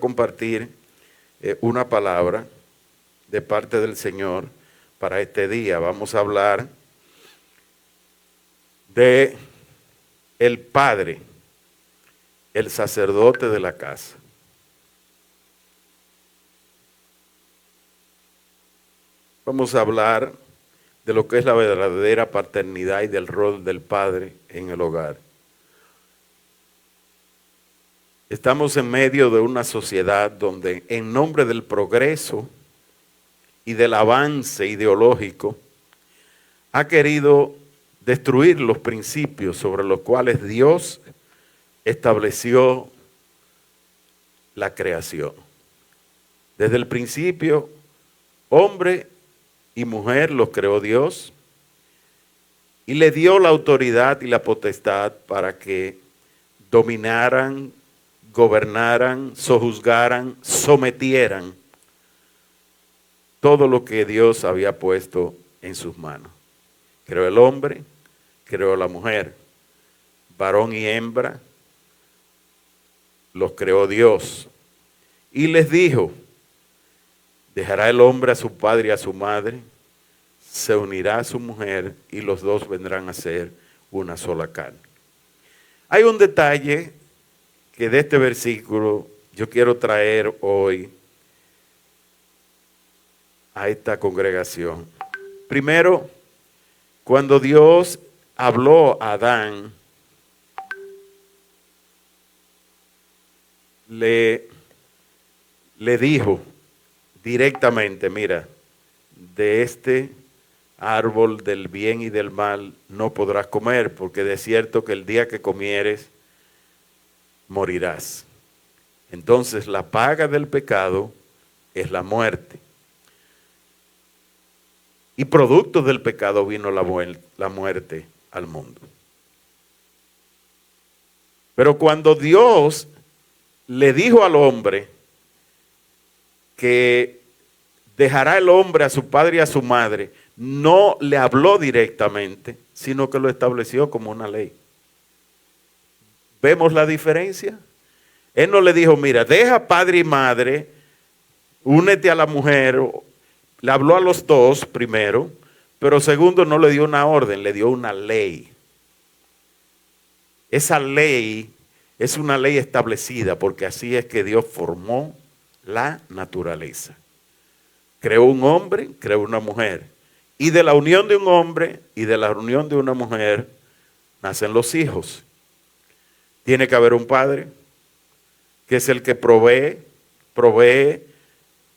compartir una palabra de parte del Señor para este día. Vamos a hablar de el padre, el sacerdote de la casa. Vamos a hablar de lo que es la verdadera paternidad y del rol del padre en el hogar. Estamos en medio de una sociedad donde en nombre del progreso y del avance ideológico ha querido destruir los principios sobre los cuales Dios estableció la creación. Desde el principio, hombre y mujer los creó Dios y le dio la autoridad y la potestad para que dominaran, gobernaran, sojuzgaran, sometieran todo lo que Dios había puesto en sus manos. Creó el hombre, creó la mujer, varón y hembra, los creó Dios. Y les dijo: dejará el hombre a su padre y a su madre, se unirá a su mujer y los dos vendrán a ser una sola carne. Hay un detalle que de este versículo yo quiero traer hoy a esta congregación. Primero, cuando Dios habló a Adán, le dijo directamente: mira, de este árbol del bien y del mal no podrás comer, porque de cierto que el día que comieres morirás. Entonces la paga del pecado es la muerte. Y producto del pecado vino la muerte al mundo. Pero cuando Dios le dijo al hombre que dejará el hombre a su padre y a su madre, no le habló directamente, sino que lo estableció como una ley. ¿Vemos la diferencia? Él no le dijo: mira, deja padre y madre, únete a la mujer. Le habló a los dos primero, pero segundo no le dio una orden, le dio una ley. Esa ley es una ley establecida, porque así es que Dios formó la naturaleza. Creó un hombre, creó una mujer. Y de la unión de un hombre y de la unión de una mujer nacen los hijos. Tiene que haber un padre, que es el que provee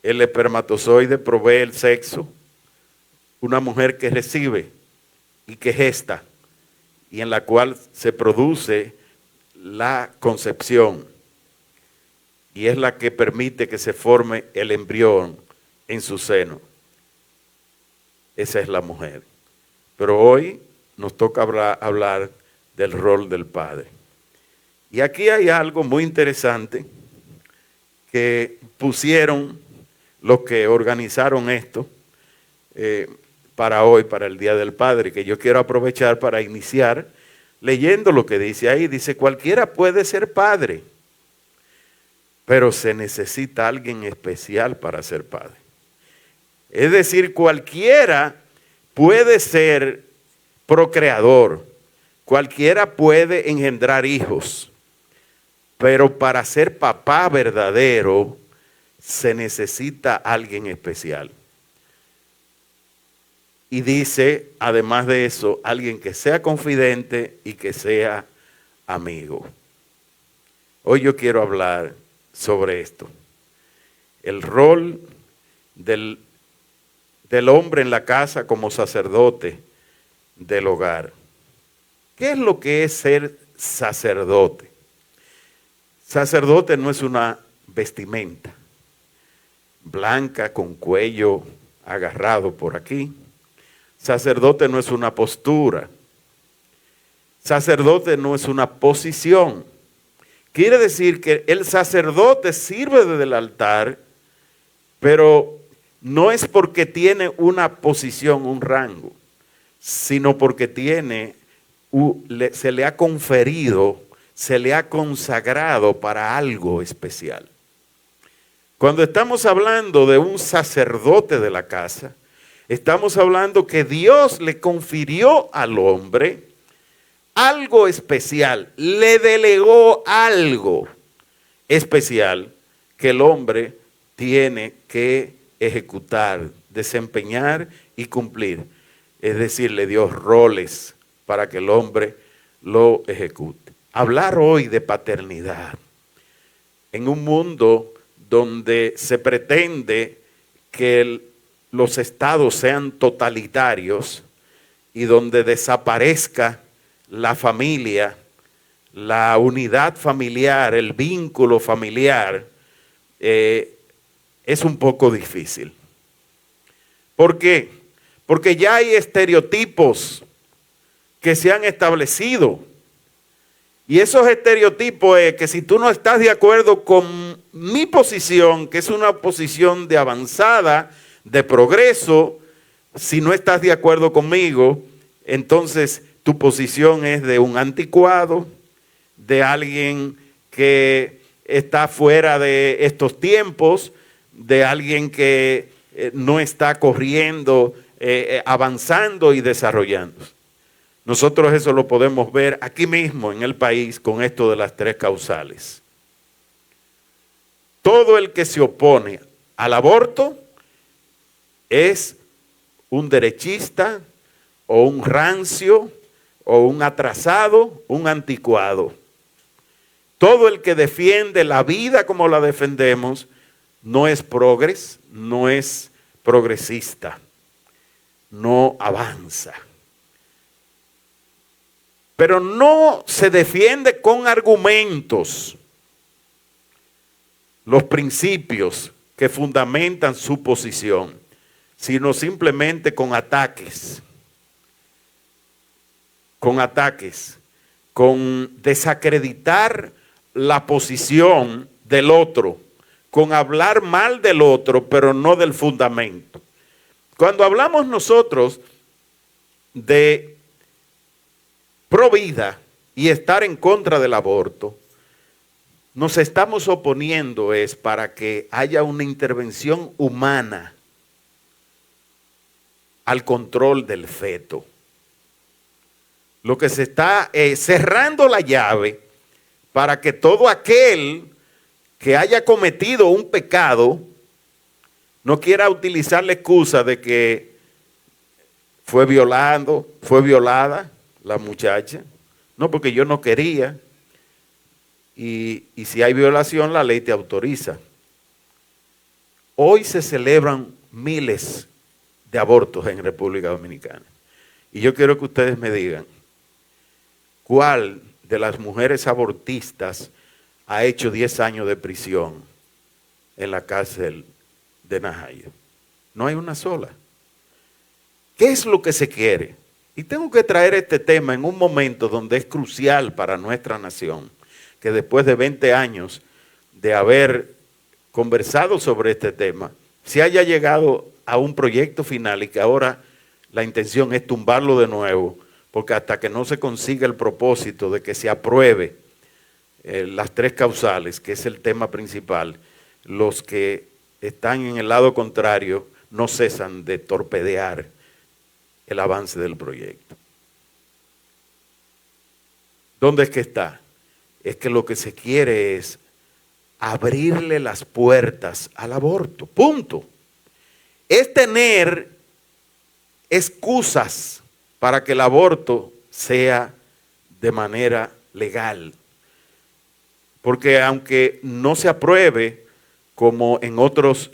el espermatozoide, provee el sexo. Una mujer que recibe y que gesta, y en la cual se produce la concepción. Y es la que permite que se forme el embrión en su seno. Esa es la mujer. Pero hoy nos toca hablar del rol del padre. Y aquí hay algo muy interesante que pusieron los que organizaron esto para hoy, para el Día del Padre, que yo quiero aprovechar para iniciar leyendo lo que dice ahí. Dice: cualquiera puede ser padre, pero se necesita alguien especial para ser padre. Es decir, cualquiera puede ser procreador, cualquiera puede engendrar hijos, pero para ser papá verdadero se necesita alguien especial. Y dice, además de eso, alguien que sea confidente y que sea amigo. Hoy yo quiero hablar sobre esto. El rol del hombre en la casa como sacerdote del hogar. ¿Qué es lo que es ser sacerdote? Sacerdote no es una vestimenta blanca con cuello agarrado por aquí. Sacerdote no es una postura. Sacerdote no es una posición. Quiere decir que el sacerdote sirve desde el altar, pero no es porque tiene una posición, un rango, sino porque se le ha conferido, se le ha consagrado para algo especial. Cuando estamos hablando de un sacerdote de la casa, estamos hablando que Dios le confirió al hombre algo especial, le delegó algo especial que el hombre tiene que ejecutar, desempeñar y cumplir. Es decir, le dio roles para que el hombre lo ejecute. Hablar hoy de paternidad en un mundo donde se pretende que los estados sean totalitarios y donde desaparezca la familia, la unidad familiar, el vínculo familiar, es un poco difícil. ¿Por qué? Porque ya hay estereotipos que se han establecido. Y esos estereotipos es que si tú no estás de acuerdo con mi posición, que es una posición de avanzada, de progreso, si no estás de acuerdo conmigo, entonces tu posición es de un anticuado, de alguien que está fuera de estos tiempos, de alguien que no está corriendo, avanzando y desarrollando. Nosotros eso lo podemos ver aquí mismo en el país con esto de las 3 causales. Todo el que se opone al aborto es un derechista o un rancio o un atrasado, un anticuado. Todo el que defiende la vida como la defendemos no es progres, no es progresista, no avanza. Pero no se defiende con argumentos los principios que fundamentan su posición, sino simplemente con ataques, con desacreditar la posición del otro, con hablar mal del otro, pero no del fundamento. Cuando hablamos nosotros de pro vida y estar en contra del aborto, nos estamos oponiendo es para que haya una intervención humana al control del feto. Lo que se está cerrando la llave para que todo aquel que haya cometido un pecado no quiera utilizar la excusa de que fue violada la muchacha. No, porque yo no quería. Y si hay violación, la ley te autoriza. Hoy se celebran miles de abortos en República Dominicana. Y yo quiero que ustedes me digan, ¿cuál de las mujeres abortistas ha hecho 10 años de prisión en la cárcel de Najayo? No hay una sola. ¿Qué es lo que se quiere? Y tengo que traer este tema en un momento donde es crucial para nuestra nación, que después de 20 años de haber conversado sobre este tema, se haya llegado a un proyecto final y que ahora la intención es tumbarlo de nuevo, porque hasta que no se consiga el propósito de que se apruebe las 3 causales, que es el tema principal, los que están en el lado contrario no cesan de torpedear el avance del proyecto. ¿Dónde es que está? Es que lo que se quiere es abrirle las puertas al aborto, punto. Es tener excusas para que el aborto sea de manera legal. Porque aunque no se apruebe como en otros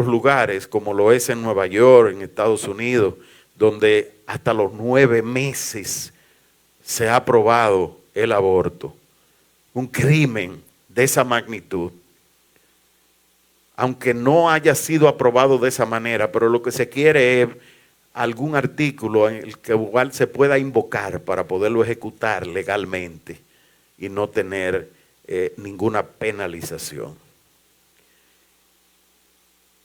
lugares, como lo es en Nueva York, en Estados Unidos, donde hasta los 9 meses se ha aprobado el aborto, un crimen de esa magnitud, aunque no haya sido aprobado de esa manera, pero lo que se quiere es algún artículo en el que igual se pueda invocar para poderlo ejecutar legalmente y no tener ninguna penalización.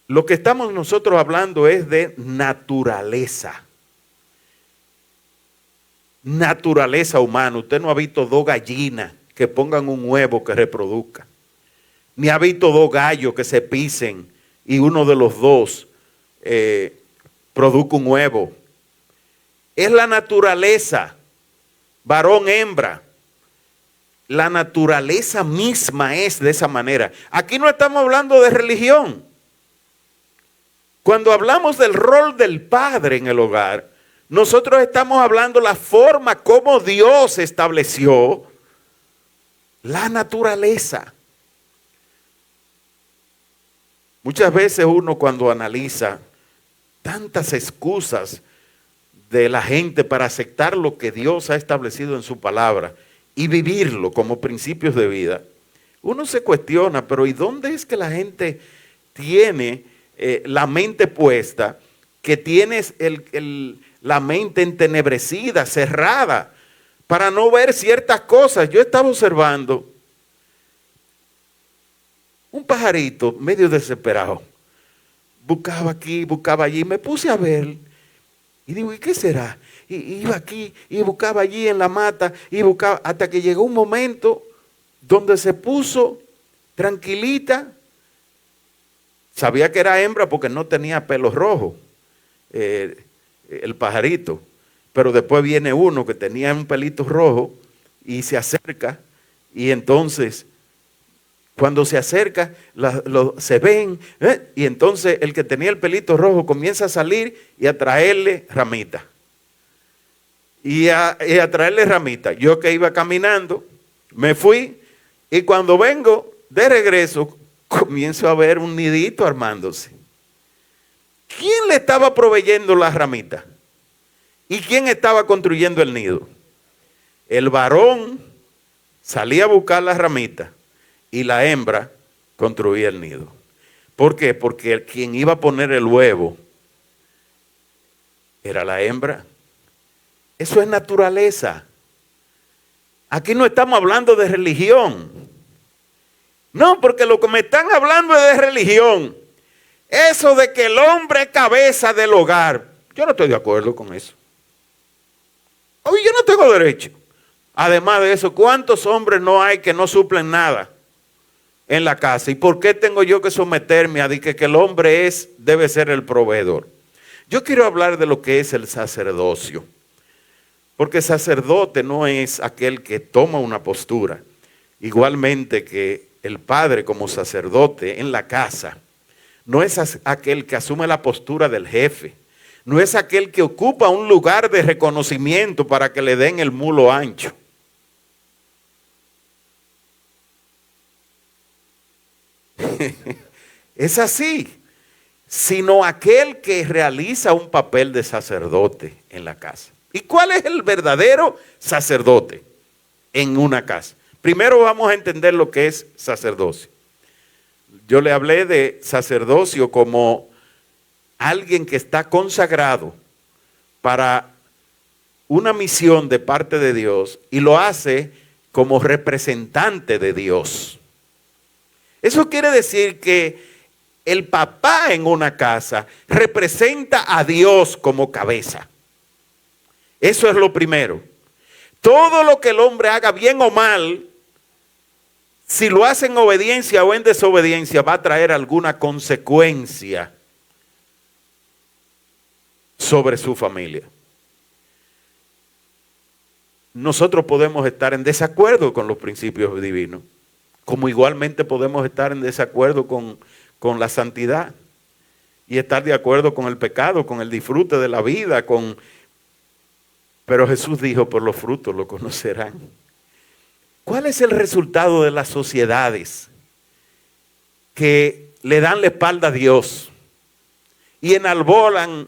Lo que estamos nosotros hablando es de naturaleza. Naturaleza humana. Usted no ha visto 2 gallinas que pongan un huevo que reproduzca. ni ha visto dos gallos que se pisen y uno de los dos produzca un huevo. Es la naturaleza, varón, hembra. La naturaleza misma es de esa manera. Aquí no estamos hablando de religión. Cuando hablamos del rol del padre en el hogar, nosotros estamos hablando la forma como Dios estableció la naturaleza. Muchas veces uno, cuando analiza tantas excusas de la gente para aceptar lo que Dios ha establecido en su palabra y vivirlo como principios de vida, uno se cuestiona, pero ¿y dónde es que la gente tiene la mente puesta, que tienes la mente entenebrecida, cerrada, para no ver ciertas cosas? Yo estaba observando un pajarito medio desesperado, buscaba aquí, buscaba allí, me puse a ver y digo, ¿y qué será? Y iba aquí y buscaba allí en la mata y buscaba, hasta que llegó un momento donde se puso tranquilita. Sabía que era hembra porque no tenía pelo rojo, el pajarito. Pero después viene uno que tenía un pelito rojo y se acerca. Y entonces, cuando se acerca, se ven. Y entonces el que tenía el pelito rojo comienza a salir y a traerle ramita. Y a traerle ramita. Yo que iba caminando, me fui. Y cuando vengo de regreso, comienzo a ver un nidito armándose. ¿Quién le estaba proveyendo las ramitas? ¿Y quién estaba construyendo el nido? El varón salía a buscar las ramitas y la hembra construía el nido. ¿Por qué? Porque quien iba a poner el huevo era la hembra. Eso es naturaleza. Aquí no estamos hablando de religión. No, porque lo que me están hablando es de religión. Eso de que el hombre es cabeza del hogar. Yo no estoy de acuerdo con eso. Hoy yo no tengo derecho. Además de eso, ¿cuántos hombres no hay que no suplen nada en la casa? ¿Y por qué tengo yo que someterme a que el hombre debe ser el proveedor? Yo quiero hablar de lo que es el sacerdocio. Porque sacerdote no es aquel que toma una postura. Igualmente que el padre como sacerdote en la casa no es aquel que asume la postura del jefe. No es aquel que ocupa un lugar de reconocimiento para que le den el mulo ancho. Es así. Sino aquel que realiza un papel de sacerdote en la casa. ¿Y cuál es el verdadero sacerdote en una casa? Primero vamos a entender lo que es sacerdocio. Yo le hablé de sacerdocio como alguien que está consagrado para una misión de parte de Dios y lo hace como representante de Dios. Eso quiere decir que el papá en una casa representa a Dios como cabeza. Eso es lo primero. Todo lo que el hombre haga, bien o mal, si lo hace en obediencia o en desobediencia, va a traer alguna consecuencia sobre su familia. Nosotros podemos estar en desacuerdo con los principios divinos, como igualmente podemos estar en desacuerdo con la santidad y estar de acuerdo con el pecado, con el disfrute de la vida, pero Jesús dijo, por los frutos lo conocerán. ¿Cuál es el resultado de las sociedades que le dan la espalda a Dios y enarbolan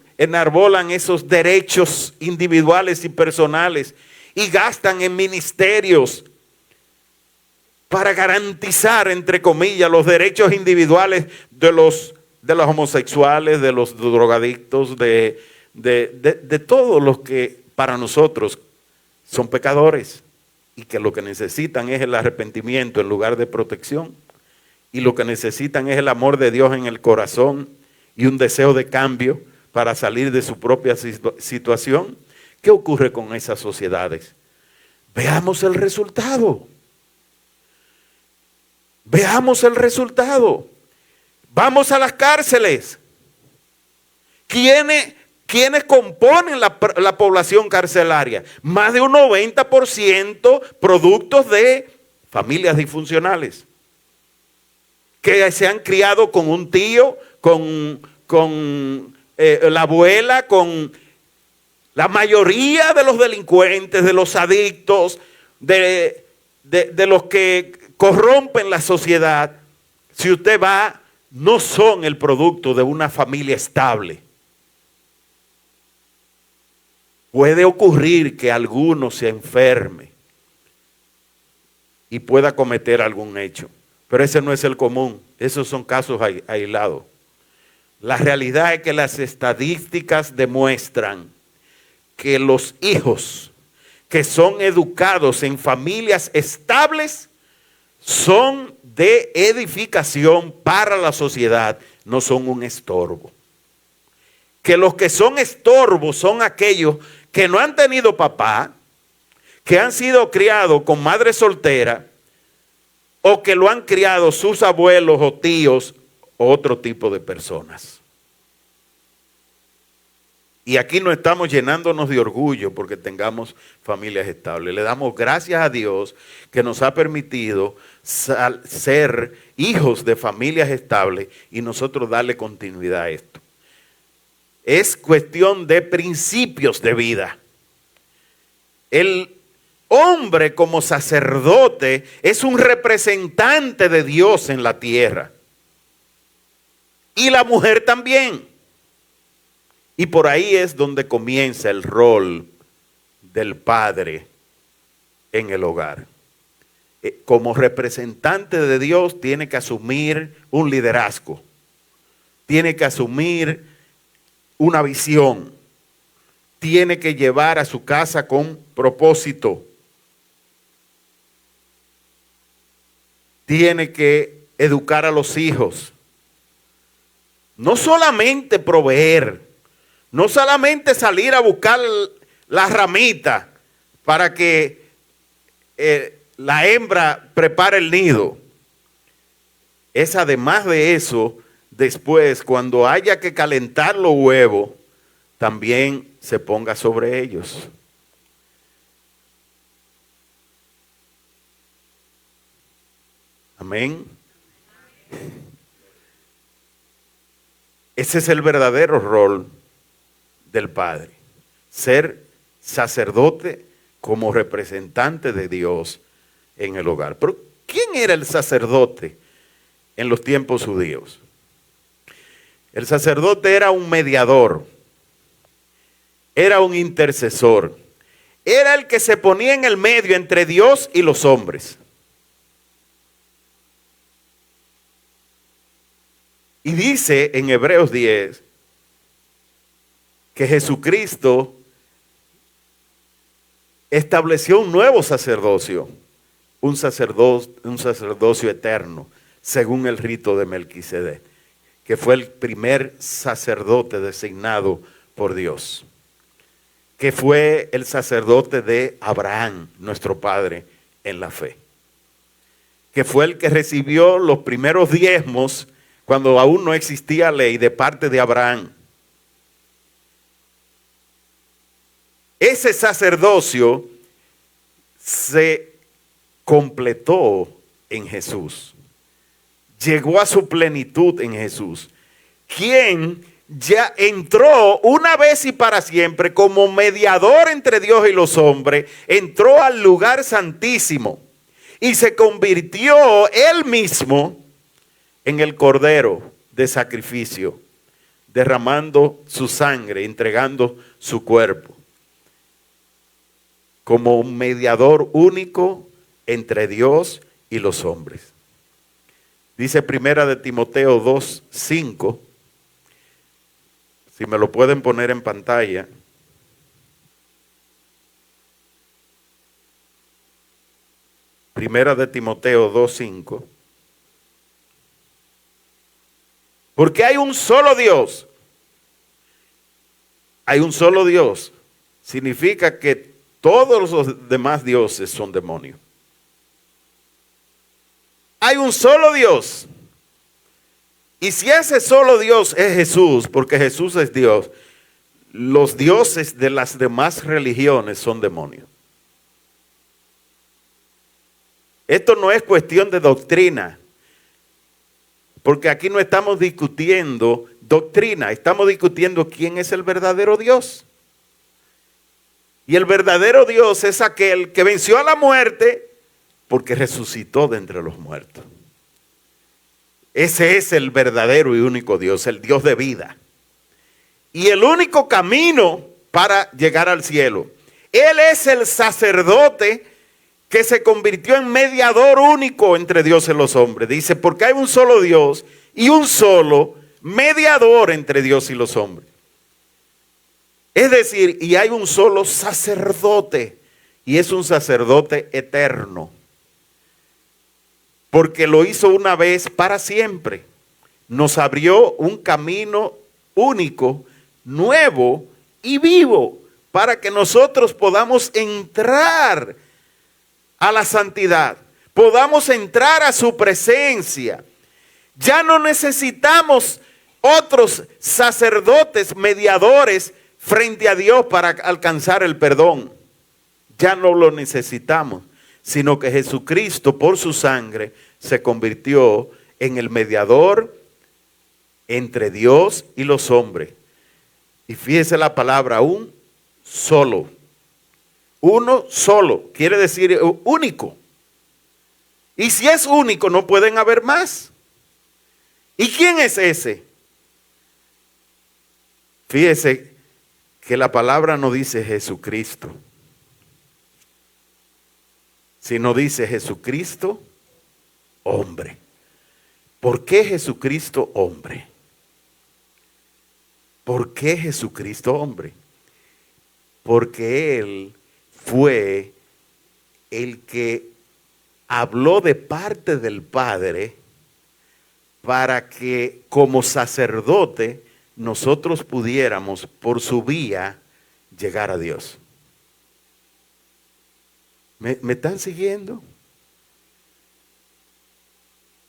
esos derechos individuales y personales y gastan en ministerios para garantizar, entre comillas, los derechos individuales de los homosexuales, de los drogadictos, de todos los que para nosotros son pecadores y que lo que necesitan es el arrepentimiento en lugar de protección, y lo que necesitan es el amor de Dios en el corazón y un deseo de cambio para salir de su propia situación? ¿Qué ocurre con esas sociedades? Veamos el resultado. Veamos el resultado. Vamos a las cárceles. ¿Quiénes componen la población carcelaria? Más de un 90% productos de familias disfuncionales, que se han criado con un tío, con la abuela, con la mayoría de los delincuentes, de los adictos, de los que corrompen la sociedad. Si usted va, no son el producto de una familia estable. Puede ocurrir que alguno se enferme y pueda cometer algún hecho, pero ese no es el común. Esos son casos aislados. La realidad es que las estadísticas demuestran que los hijos que son educados en familias estables son de edificación para la sociedad, no son un estorbo. Que los que son estorbos son aquellos que no han tenido papá, que han sido criados con madre soltera, o que lo han criado sus abuelos o tíos o otro tipo de personas. Y aquí no estamos llenándonos de orgullo porque tengamos familias estables. Le damos gracias a Dios que nos ha permitido ser hijos de familias estables y nosotros darle continuidad a esto. Es cuestión de principios de vida. El hombre como sacerdote es un representante de Dios en la tierra. Y la mujer también. Y por ahí es donde comienza el rol del padre en el hogar. Como representante de Dios tiene que asumir un liderazgo. Tiene que asumir una visión, tiene que llevar a su casa con propósito, tiene que educar a los hijos, no solamente proveer, no solamente salir a buscar la ramita para que la hembra prepare el nido, es además de eso. Después, cuando haya que calentar los huevos, también se ponga sobre ellos. Amén. Ese es el verdadero rol del padre. Ser sacerdote como representante de Dios en el hogar. Pero ¿quién era el sacerdote en los tiempos judíos? El sacerdote era un mediador, era un intercesor, era el que se ponía en el medio entre Dios y los hombres. Y dice en Hebreos 10 que Jesucristo estableció un nuevo sacerdocio, un sacerdocio eterno, según el rito de Melquisedec, que fue el primer sacerdote designado por Dios, que fue el sacerdote de Abraham, nuestro padre en la fe, que fue el que recibió los primeros diezmos cuando aún no existía ley de parte de Abraham. Ese sacerdocio se completó en Jesús. Llegó a su plenitud en Jesús, quien ya entró una vez y para siempre como mediador entre Dios y los hombres, entró al lugar santísimo y se convirtió él mismo en el cordero de sacrificio, derramando su sangre, entregando su cuerpo, como un mediador único entre Dios y los hombres. Dice Primera de Timoteo 2:5, si me lo pueden poner en pantalla. Primera de Timoteo 2:5. Porque hay un solo Dios. Hay un solo Dios. Significa que todos los demás dioses son demonios. hay un solo Dios. Y si ese solo Dios es Jesús, porque Jesús es Dios, los dioses de las demás religiones son demonios. Esto no es cuestión de doctrina, porque aquí no estamos discutiendo doctrina, estamos discutiendo quién es el verdadero Dios. Y el verdadero Dios es aquel que venció a la muerte porque resucitó de entre los muertos. Ese es el verdadero y único Dios, el Dios de vida. Y el único camino para llegar al cielo. Él es el sacerdote que se convirtió en mediador único entre Dios y los hombres. Dice, porque hay un solo Dios y un solo mediador entre Dios y los hombres. Es decir, y hay un solo sacerdote, y es un sacerdote eterno, porque lo hizo una vez para siempre. Nos abrió un camino único, nuevo y vivo, para que nosotros podamos entrar a la santidad, podamos entrar a su presencia. Ya no necesitamos otros sacerdotes, mediadores, frente a Dios para alcanzar el perdón. Ya no lo necesitamos, sino que Jesucristo por su sangre se convirtió en el mediador entre Dios y los hombres. Y fíjese la palabra un solo. Uno solo, quiere decir único. Y si es único, no pueden haber más. ¿Y quién es ese? Fíjese que la palabra no dice Jesucristo, sino dice Jesucristo hombre. ¿Por qué Jesucristo hombre? ¿Por qué Jesucristo hombre? Porque Él fue el que habló de parte del Padre para que como sacerdote nosotros pudiéramos por su vía llegar a Dios. ¿Me están siguiendo?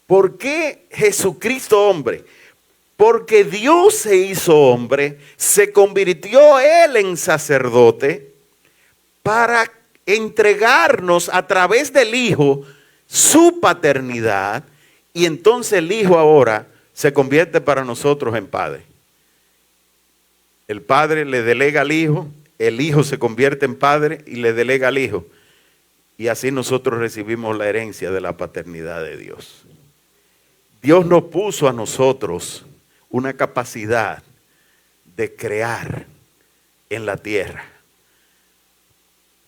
¿Por qué Jesucristo hombre? Porque Dios se hizo hombre, se convirtió Él en sacerdote para entregarnos a través del Hijo su paternidad, y entonces el Hijo ahora se convierte para nosotros en Padre. El Padre le delega al Hijo, el Hijo se convierte en Padre y le delega al Hijo. Y así nosotros recibimos la herencia de la paternidad de Dios. Dios nos puso a nosotros una capacidad de crear en la tierra.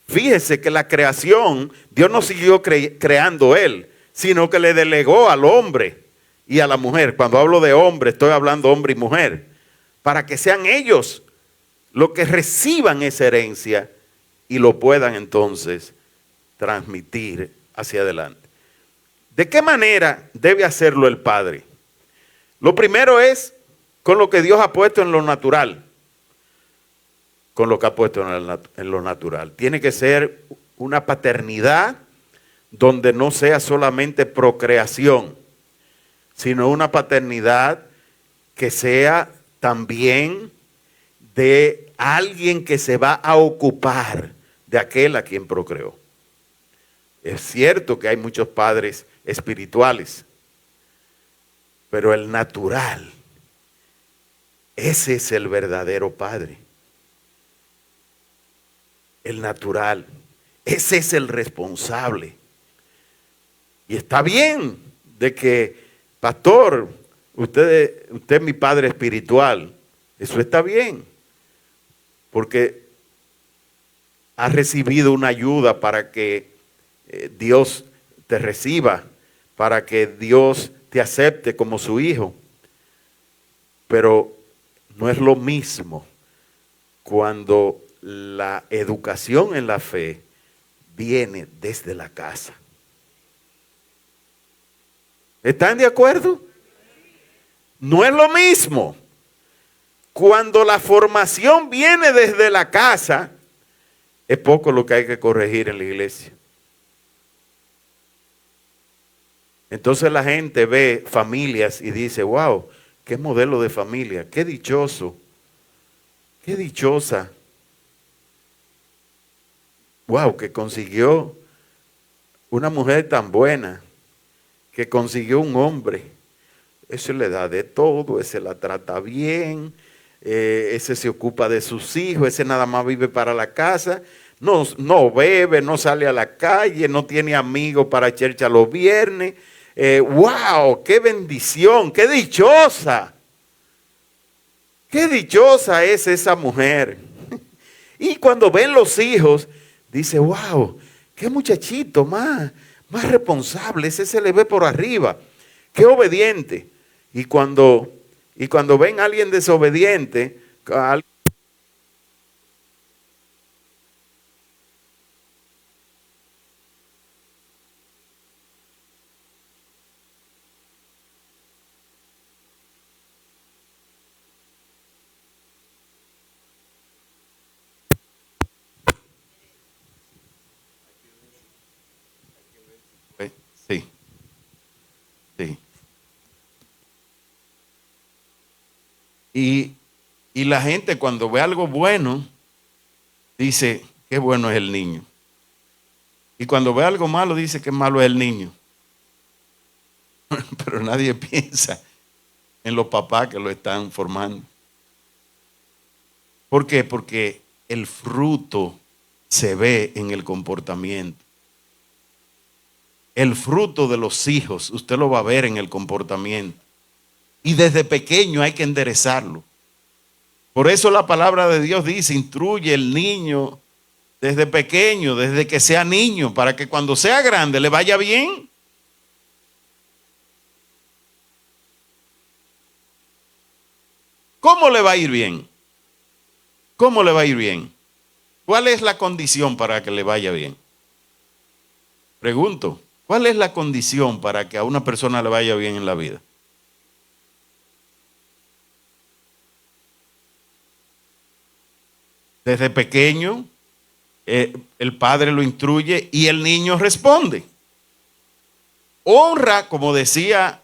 Fíjese que la creación, Dios no siguió creando Él, sino que le delegó al hombre y a la mujer. Cuando hablo de hombre, estoy hablando hombre y mujer, para que sean ellos los que reciban esa herencia y lo puedan entonces transmitir hacia adelante. ¿De qué manera debe hacerlo el Padre? Lo primero es con lo que Dios ha puesto en lo natural. Con lo que ha puesto en lo natural. Tiene que ser una paternidad donde no sea solamente procreación, sino una paternidad que sea también de alguien que se va a ocupar de aquel a quien procreó. Es cierto que hay muchos padres espirituales, pero el natural, ese es el verdadero padre. El natural, ese es el responsable. Y está bien de que, pastor, usted es mi padre espiritual. Eso está bien, porque ha recibido una ayuda para que Dios te reciba, para que Dios te acepte como su hijo. Pero no es lo mismo cuando la educación en la fe viene desde la casa. ¿Están de acuerdo? No es lo mismo. Cuando la formación viene desde la casa, es poco lo que hay que corregir en la iglesia. Entonces la gente ve familias y dice, wow, qué modelo de familia, qué dichoso, qué dichosa. Wow, que consiguió una mujer tan buena, que consiguió un hombre. Ese le da de todo, ese la trata bien, ese se ocupa de sus hijos, ese nada más vive para la casa, no bebe, no sale a la calle, no tiene amigos para chercha los viernes. ¡Wow! ¡Qué bendición! ¡Qué dichosa! ¡Qué dichosa es esa mujer! Y cuando ven los hijos, dice, ¡wow! ¡Qué muchachito más responsable! Ese se le ve por arriba. ¡Qué obediente! Y cuando ven a alguien desobediente, sí, sí. Y la gente cuando ve algo bueno, dice, qué bueno es el niño. Y cuando ve algo malo, dice, qué malo es el niño. Pero nadie piensa en los papás que lo están formando. ¿Por qué? Porque el fruto se ve en el comportamiento. El fruto de los hijos, usted lo va a ver en el comportamiento. Y desde pequeño hay que enderezarlo. Por eso la palabra de Dios dice, instruye el niño desde pequeño, desde que sea niño, para que cuando sea grande le vaya bien. ¿Cómo le va a ir bien? ¿Cómo le va a ir bien? ¿Cuál es la condición para que le vaya bien? Pregunto, ¿cuál es la condición para que a una persona le vaya bien en la vida? Desde pequeño, el padre lo instruye y el niño responde. Honra, como decía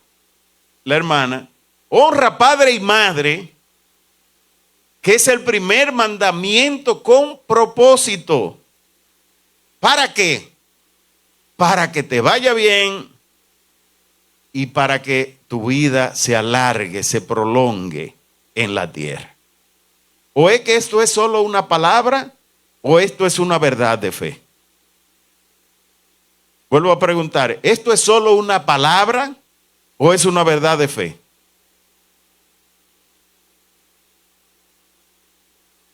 la hermana, honra padre y madre, que es el primer mandamiento con propósito. ¿Para qué? Para que te vaya bien y para que tu vida se alargue, se prolongue en la tierra. ¿O es que esto es solo una palabra o esto es una verdad de fe? Vuelvo a preguntar, ¿esto es solo una palabra o es una verdad de fe?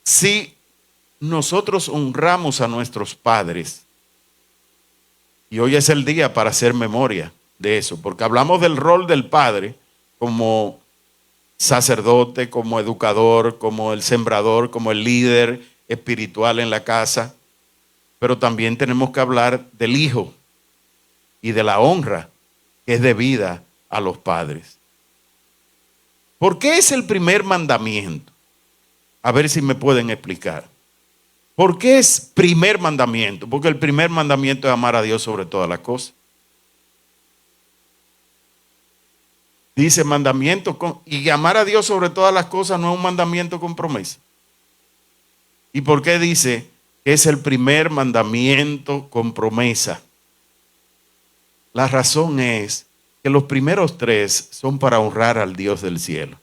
Si nosotros honramos a nuestros padres, y hoy es el día para hacer memoria de eso, porque hablamos del rol del padre como sacerdote, como educador, como el sembrador, como el líder espiritual en la casa, pero también tenemos que hablar del hijo y de la honra que es debida a los padres. ¿Por qué es el primer mandamiento? A ver si me pueden explicar. ¿Por qué es primer mandamiento? Porque el primer mandamiento es amar a Dios sobre todas las cosas. Dice mandamiento y amar a Dios sobre todas las cosas no es un mandamiento con promesa. ¿Y por qué dice que es el primer mandamiento con promesa? La razón es que los primeros tres son para honrar al Dios del cielo.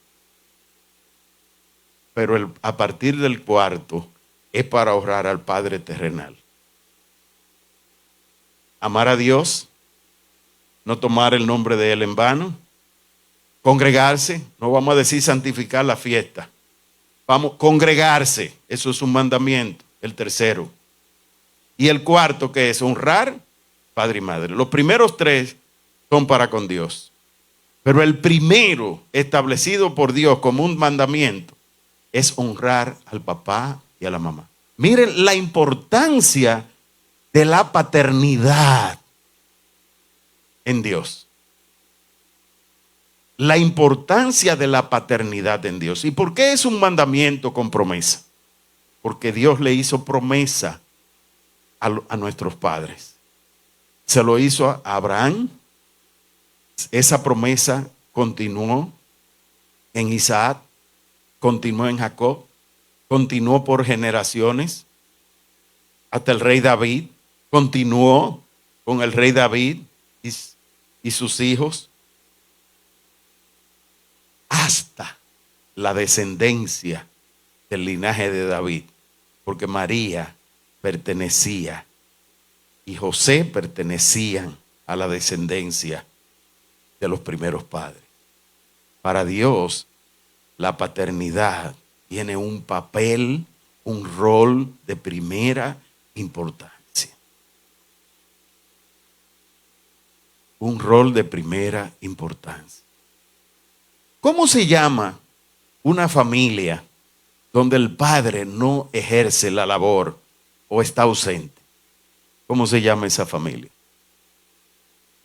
Pero a partir del cuarto es para honrar al Padre terrenal. Amar a Dios, no tomar el nombre de Él en vano, congregarse, no vamos a decir santificar la fiesta, vamos a congregarse, eso es un mandamiento, el tercero. Y el cuarto, que es honrar padre y madre. Los primeros tres son para con Dios, pero el primero establecido por Dios como un mandamiento es honrar al papá y a la mamá. Miren la importancia de la paternidad en Dios. La importancia de la paternidad en Dios. ¿Y por qué es un mandamiento con promesa? Porque Dios le hizo promesa a nuestros padres. Se lo hizo a Abraham, esa promesa continuó en Isaac, continuó en Jacob, continuó por generaciones hasta el rey David, continuó con el rey David y sus hijos hasta la descendencia del linaje de David, porque María pertenecía y José pertenecían a la descendencia de los primeros padres. Para Dios, la paternidad tiene un papel, un rol de primera importancia. Un rol de primera importancia. ¿Cómo se llama una familia donde el padre no ejerce la labor o está ausente? ¿Cómo se llama esa familia?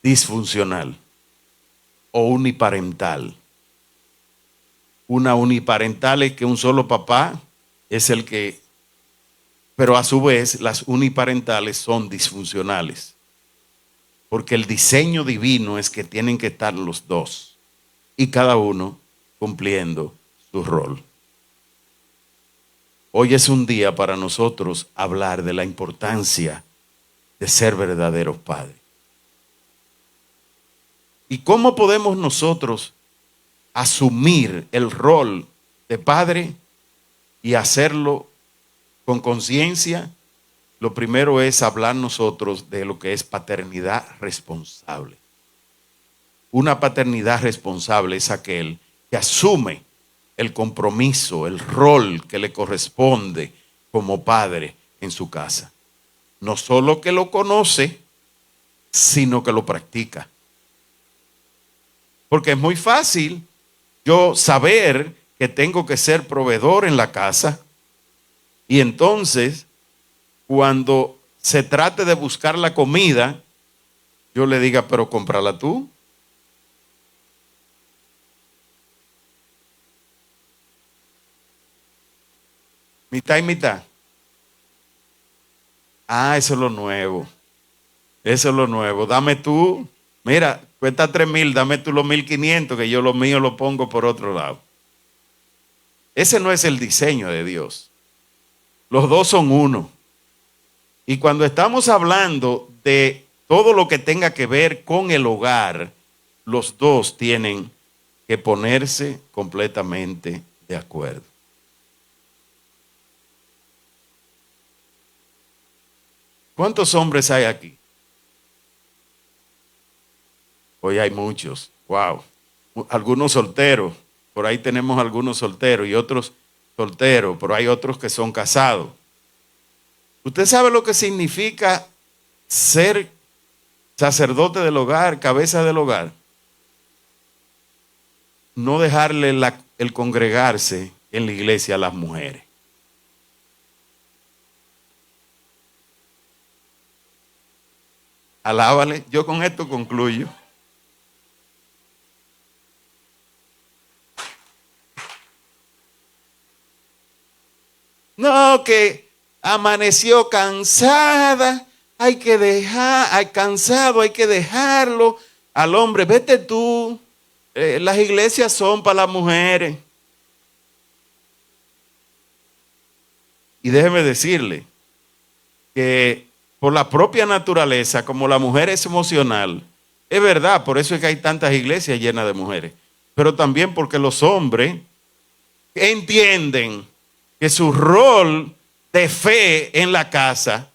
Disfuncional o uniparental. Una uniparental es que un solo papá es el que, pero a su vez las uniparentales son disfuncionales, porque el diseño divino es que tienen que estar los dos y cada uno cumpliendo su rol. Hoy es un día para nosotros hablar de la importancia de ser verdaderos padres. ¿Y cómo podemos nosotros asumir el rol de padre y hacerlo con conciencia? Lo primero es hablar nosotros de lo que es paternidad responsable. Una paternidad responsable es aquel que asume el compromiso, el rol que le corresponde como padre en su casa. No solo que lo conoce, sino que lo practica. Porque es muy fácil yo saber que tengo que ser proveedor en la casa y entonces cuando se trate de buscar la comida, yo le diga, pero cómprala tú. Mitad y mitad. Ah, eso es lo nuevo. Eso es lo nuevo. Dame tú, mira, cuesta 3,000, dame tú los 1,500, que yo lo mío lo pongo por otro lado. Ese no es el diseño de Dios. Los dos son uno. Y cuando estamos hablando de todo lo que tenga que ver con el hogar, los dos tienen que ponerse completamente de acuerdo. ¿Cuántos hombres hay aquí? Hoy hay muchos. Wow. Algunos solteros. Por ahí tenemos algunos solteros y otros solteros, pero hay otros que son casados. ¿Usted sabe lo que significa ser sacerdote del hogar, cabeza del hogar? No dejarle el congregarse en la iglesia a las mujeres. Alábale. Yo con esto concluyo. No, que amaneció cansada, hay que dejar, cansado, hay que dejarlo al hombre. Vete tú, las iglesias son para las mujeres. Y déjeme decirle que por la propia naturaleza, como la mujer es emocional, es verdad, por eso es que hay tantas iglesias llenas de mujeres, pero también porque los hombres entienden que su rol de fe en la casa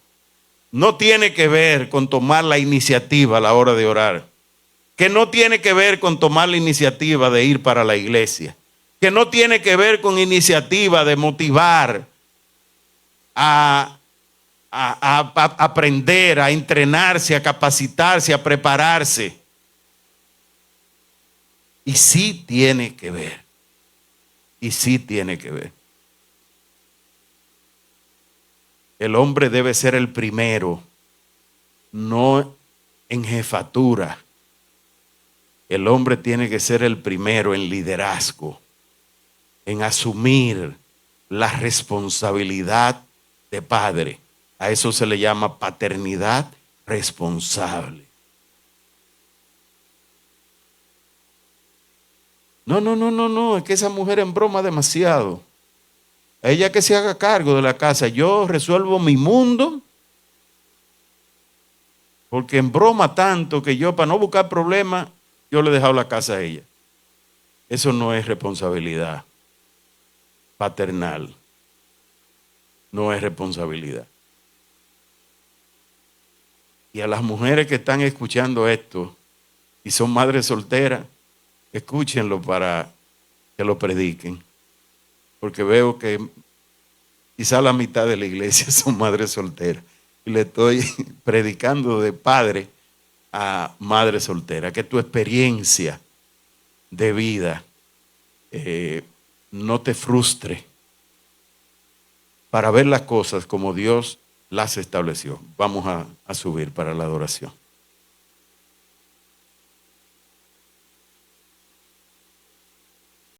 no tiene que ver con tomar la iniciativa a la hora de orar, que no tiene que ver con tomar la iniciativa de ir para la iglesia, que no tiene que ver con iniciativa de motivar a aprender, a entrenarse, a capacitarse, a prepararse. Y sí tiene que ver. Y sí tiene que ver. El hombre debe ser el primero, no en jefatura. El hombre tiene que ser el primero en liderazgo, en asumir la responsabilidad de padre. A eso se le llama paternidad responsable. No, es que esa mujer embroma demasiado. Ella que se haga cargo de la casa, yo resuelvo mi mundo, porque embroma tanto que yo, para no buscar problemas, yo le he dejado la casa a ella. Eso no es responsabilidad paternal, no es responsabilidad. Y a las mujeres que están escuchando esto y son madres solteras, escúchenlo para que lo prediquen, porque veo que quizá la mitad de la iglesia son madres solteras y le estoy predicando de padre a madre soltera, que tu experiencia de vida no te frustre para ver las cosas como Dios las estableció. Vamos a subir para la adoración.